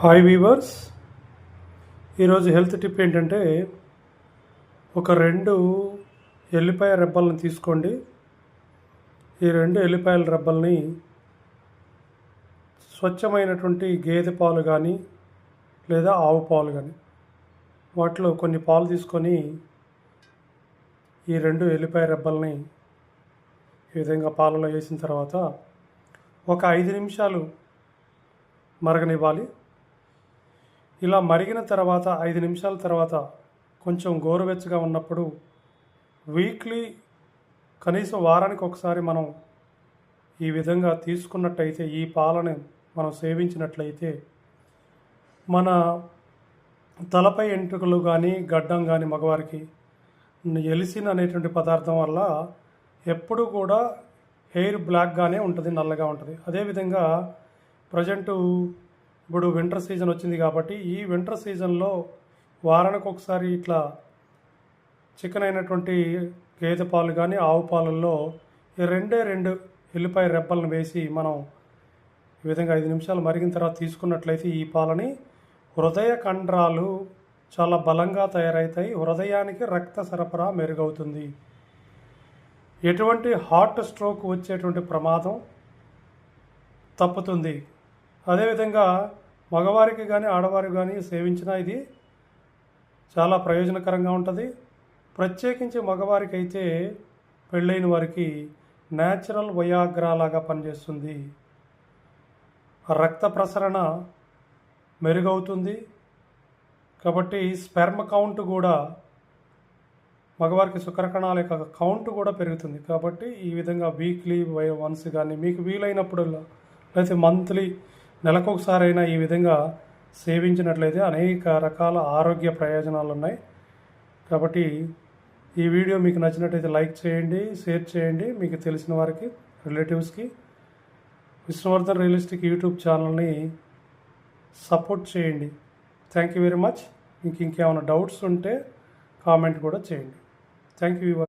Hi weavers, ఈరోజు health tip ఏంటంటే ఒక 2 ఎల్లిపాయ రెబ్బలను తీసుకోండి. ఈ 2 ఎల్లిపాయల రెబ్బల్ని స్వచ్ఛమైనటువంటి గేదె పాలు కానీ లేదా ఆవు పాలు కానీ వాటిలో కొన్ని పాలు తీసుకొని ఈ 2 ఎల్లిపాయ రెబ్బల్ని ఈ విధంగా పాలలో వేసిన తర్వాత ఒక 5 నిమిషాలు మరగనివ్వాలి. ఇలా మరిగిన తర్వాత 5 నిమిషాల తర్వాత కొంచెం గోరువెచ్చగా ఉన్నప్పుడు వీక్లీ కనీసం వారానికి ఒకసారి మనం ఈ విధంగా తీసుకున్నట్టయితే, ఈ పాలను మనం సేవించినట్లయితే మన తలపై ఎంట్రుకలు కానీ గడ్డం కానీ మగవారికి ఎలిసిన్ అనేటువంటి పదార్థం వల్ల ఎప్పుడు కూడా హెయిర్ బ్లాక్గానే ఉంటుంది, నల్లగా ఉంటుంది. అదేవిధంగా ప్రజెంటు ఇప్పుడు వింటర్ సీజన్ వచ్చింది కాబట్టి ఈ వింటర్ సీజన్లో వారానికి ఒకసారి ఇట్లా చికెన్ అయినటువంటి గేదె పాలు కానీ ఆవు పాలల్లో ఈ 2 ఎల్లిపాయ రెబ్బలను వేసి మనం ఈ విధంగా 5 నిమిషాలు మరిగిన తర్వాత తీసుకున్నట్లయితే ఈ పాలని హృదయ కండరాలు చాలా బలంగా తయారవుతాయి. హృదయానికి రక్త సరఫరా మెరుగవుతుంది. ఎటువంటి హార్ట్ స్ట్రోక్ వచ్చేటువంటి ప్రమాదం తప్పుతుంది. అదేవిధంగా మగవారికి కానీ ఆడవారికి కానీ సేవించిన ఇది చాలా ప్రయోజనకరంగా ఉంటుంది. ప్రత్యేకించి మగవారికి అయితే పెళ్ళైన వారికి న్యాచురల్ వయాగ్రా లాగా పనిచేస్తుంది. రక్త ప్రసరణ మెరుగవుతుంది కాబట్టి స్పెర్మ్ కౌంట్ కూడా, మగవారికి శుక్రకణాల యొక్క కౌంట్ కూడా పెరుగుతుంది. కాబట్టి ఈ విధంగా వీక్లీ వన్స్ కానీ మీకు వీలైనప్పుడు లేకపోతే మంత్లీ నెలకొకసారి అయినా ఈ విధంగా సేవించినట్లయితే అనేక రకాల ఆరోగ్య ప్రయోజనాలు ఉన్నాయి. కాబట్టి ఈ వీడియో మీకు నచ్చినట్లయితే లైక్ చేయండి, షేర్ చేయండి మీకు తెలిసిన వారికి, రిలేటివ్స్కి. విష్ణువర్ధన్ రియలిస్టిక్ యూట్యూబ్ ఛానల్ని సపోర్ట్ చేయండి. Thank you very much. మీకు ఇంకేమైనా డౌట్స్ ఉంటే కామెంట్ కూడా చేయండి. Thank you.